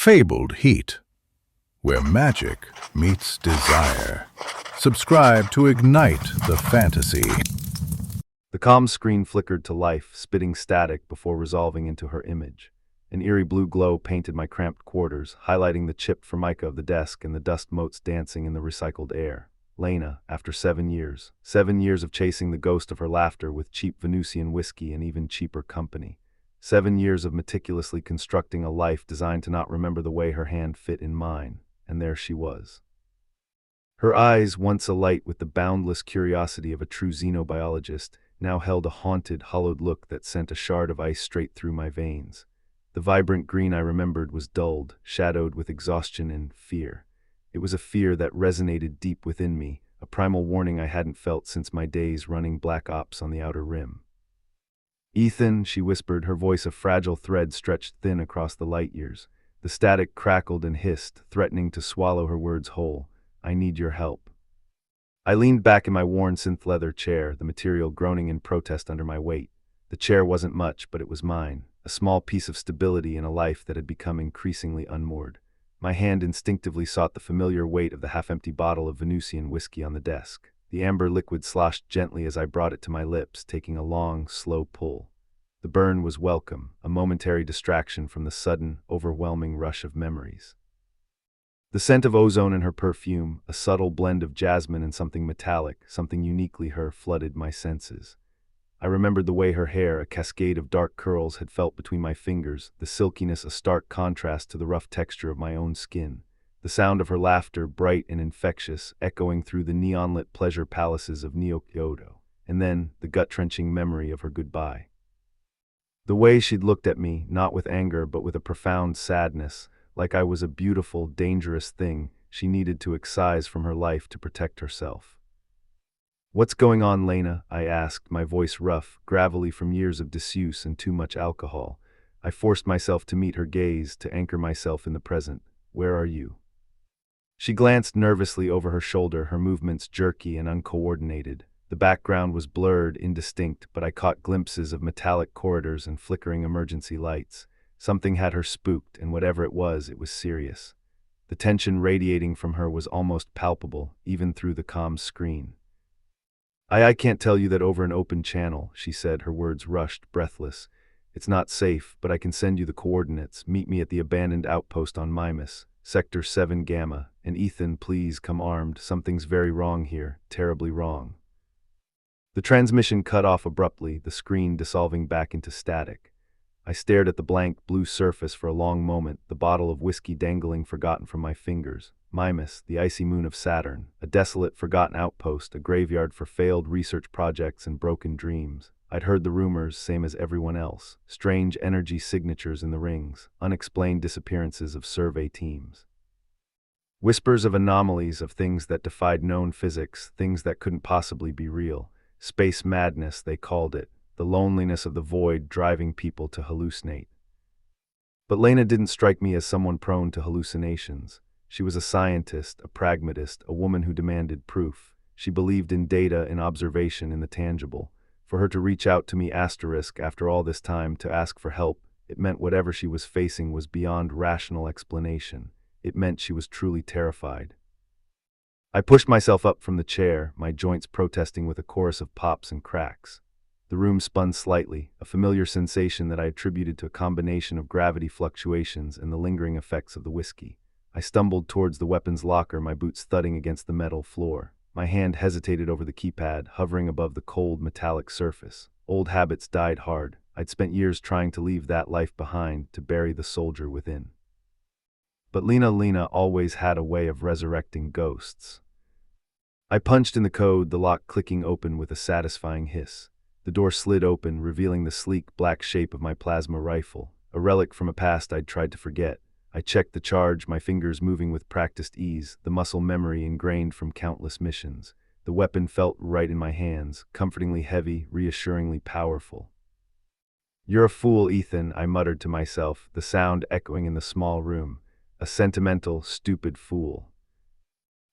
fabled heat, where magic meets desire. Subscribe to ignite the fantasy. The comm screen flickered to life, spitting static before resolving into her image. An eerie blue glow painted my cramped quarters, highlighting the chipped formica of the desk and the dust motes dancing in the recycled air. Lena, after 7 years. 7 years of chasing the ghost of her laughter with cheap Venusian whiskey and even cheaper company. 7 years of meticulously constructing a life designed to not remember the way her hand fit in mine. And there she was. Her eyes, once alight with the boundless curiosity of a true xenobiologist, now held a haunted, hollowed look that sent a shard of ice straight through my veins. The vibrant green I remembered was dulled, shadowed with exhaustion and fear. It was a fear that resonated deep within me, a primal warning I hadn't felt since my days running Black Ops on the Outer Rim. "Ethan," she whispered, her voice a fragile thread stretched thin across the light years. The static crackled and hissed, threatening to swallow her words whole. "I need your help." I leaned back in my worn synth leather chair, the material groaning in protest under my weight. The chair wasn't much, but it was mine, a small piece of stability in a life that had become increasingly unmoored. My hand instinctively sought the familiar weight of the half-empty bottle of Venusian whiskey on the desk. The amber liquid sloshed gently as I brought it to my lips, taking a long, slow pull. The burn was welcome, a momentary distraction from the sudden, overwhelming rush of memories. The scent of ozone in her perfume, a subtle blend of jasmine and something metallic, something uniquely her, flooded my senses. I remembered the way her hair, a cascade of dark curls, had felt between my fingers, the silkiness a stark contrast to the rough texture of my own skin. The sound of her laughter, bright and infectious, echoing through the neon-lit pleasure palaces of Neo-Kyoto. And then, the gut-wrenching memory of her goodbye. The way she'd looked at me, not with anger but with a profound sadness, like I was a beautiful, dangerous thing she needed to excise from her life to protect herself. "What's going on, Lena?" I asked, my voice rough, gravelly from years of disuse and too much alcohol. I forced myself to meet her gaze, to anchor myself in the present. "Where are you?" She glanced nervously over her shoulder, her movements jerky and uncoordinated. The background was blurred, indistinct, but I caught glimpses of metallic corridors and flickering emergency lights. Something had her spooked, and whatever it was serious. The tension radiating from her was almost palpable, even through the comm screen. I can't tell you that over an open channel," she said, her words rushed, breathless. "It's not safe, but I can send you the coordinates. Meet me at the abandoned outpost on Mimas, Sector 7 Gamma, and Ethan, please come armed. Something's very wrong here, terribly wrong." The transmission cut off abruptly, the screen dissolving back into static. I stared at the blank blue surface for a long moment, the bottle of whiskey dangling forgotten from my fingers. Mimas, the icy moon of Saturn, a desolate, forgotten outpost, a graveyard for failed research projects and broken dreams. I'd heard the rumors, same as everyone else. Strange energy signatures in the rings, unexplained disappearances of survey teams. Whispers of anomalies, of things that defied known physics, things that couldn't possibly be real. Space madness, they called it, the loneliness of the void driving people to hallucinate. But Lena didn't strike me as someone prone to hallucinations. She was a scientist, a pragmatist, a woman who demanded proof. She believed in data, in observation, in the tangible. For her to reach out to me after all this time to ask for help, it meant whatever she was facing was beyond rational explanation. It meant she was truly terrified. I pushed myself up from the chair, my joints protesting with a chorus of pops and cracks. The room spun slightly, a familiar sensation that I attributed to a combination of gravity fluctuations and the lingering effects of the whiskey. I stumbled towards the weapons locker, my boots thudding against the metal floor. My hand hesitated over the keypad, hovering above the cold, metallic surface. Old habits died hard. I'd spent years trying to leave that life behind, to bury the soldier within. But Lena always had a way of resurrecting ghosts. I punched in the code, the lock clicking open with a satisfying hiss. The door slid open, revealing the sleek, black shape of my plasma rifle, a relic from a past I'd tried to forget. I checked the charge, my fingers moving with practiced ease, the muscle memory ingrained from countless missions. The weapon felt right in my hands, comfortingly heavy, reassuringly powerful. "You're a fool, Ethan," I muttered to myself, the sound echoing in the small room. A sentimental, stupid fool.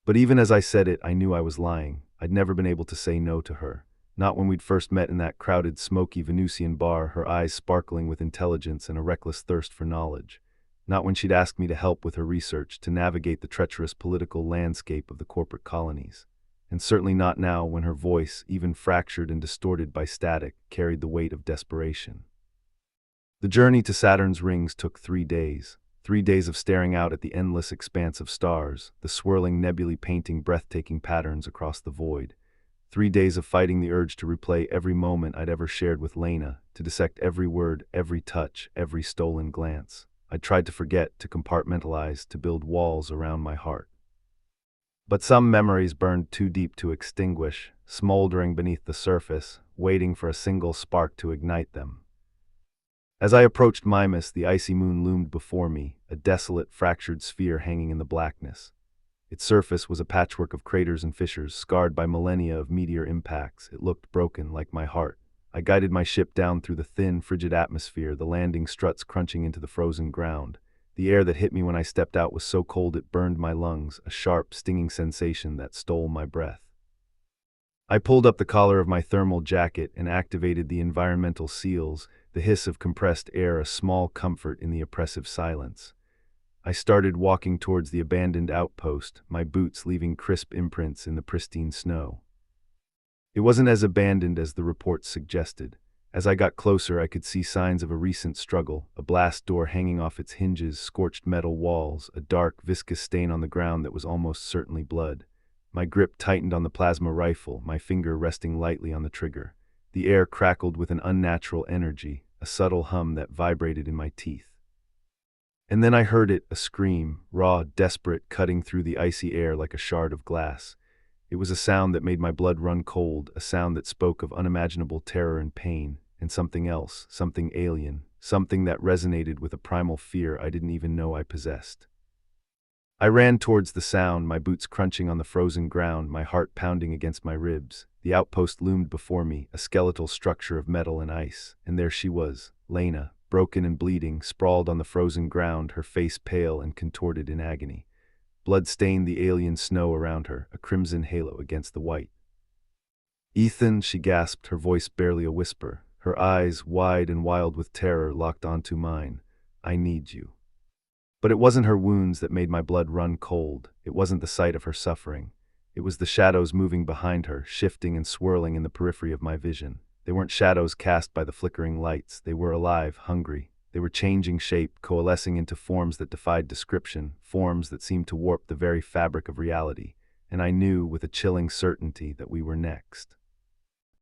But even as I said it, I knew I was lying. I'd never been able to say no to her. Not when we'd first met in that crowded, smoky Venusian bar, her eyes sparkling with intelligence and a reckless thirst for knowledge. not when she'd ask me to help with her research to navigate the treacherous political landscape of the corporate colonies. And certainly not now when her voice, even fractured and distorted by static, carried the weight of desperation. The journey to Saturn's rings took 3 days. 3 days of staring out at the endless expanse of stars, the swirling nebulae painting breathtaking patterns across the void. 3 days of fighting the urge to replay every moment I'd ever shared with Lena, to dissect every word, every touch, every stolen glance. I tried to forget, to compartmentalize, to build walls around my heart. But some memories burned too deep to extinguish, smoldering beneath the surface, waiting for a single spark to ignite them. As I approached Mimas, the icy moon loomed before me, a desolate, fractured sphere hanging in the blackness. Its surface was a patchwork of craters and fissures, scarred by millennia of meteor impacts. It looked broken, like my heart. I guided my ship down through the thin, frigid atmosphere, the landing struts crunching into the frozen ground. The air that hit me when I stepped out was so cold it burned my lungs, a sharp, stinging sensation that stole my breath. I pulled up the collar of my thermal jacket and activated the environmental seals, the hiss of compressed air a small comfort in the oppressive silence. I started walking towards the abandoned outpost, my boots leaving crisp imprints in the pristine snow. It wasn't as abandoned as the reports suggested. As I got closer, I could see signs of a recent struggle, a blast door hanging off its hinges, scorched metal walls, a dark, viscous stain on the ground that was almost certainly blood. My grip tightened on the plasma rifle, my finger resting lightly on the trigger. The air crackled with an unnatural energy, a subtle hum that vibrated in my teeth. And then I heard it, a scream, raw, desperate, cutting through the icy air like a shard of glass. It was a sound that made my blood run cold, a sound that spoke of unimaginable terror and pain, and something else, something alien, something that resonated with a primal fear I didn't even know I possessed. I ran towards the sound, my boots crunching on the frozen ground, my heart pounding against my ribs. The outpost loomed before me, a skeletal structure of metal and ice, and there she was, Lena, broken and bleeding, sprawled on the frozen ground, her face pale and contorted in agony. Blood stained the alien snow around her, a crimson halo against the white. "Ethan," she gasped, her voice barely a whisper, her eyes, wide and wild with terror, locked onto mine. "I need you." But it wasn't her wounds that made my blood run cold. It wasn't the sight of her suffering. It was the shadows moving behind her, shifting and swirling in the periphery of my vision. They weren't shadows cast by the flickering lights. They were alive, hungry. They were changing shape, coalescing into forms that defied description, forms that seemed to warp the very fabric of reality. And I knew with a chilling certainty that we were next.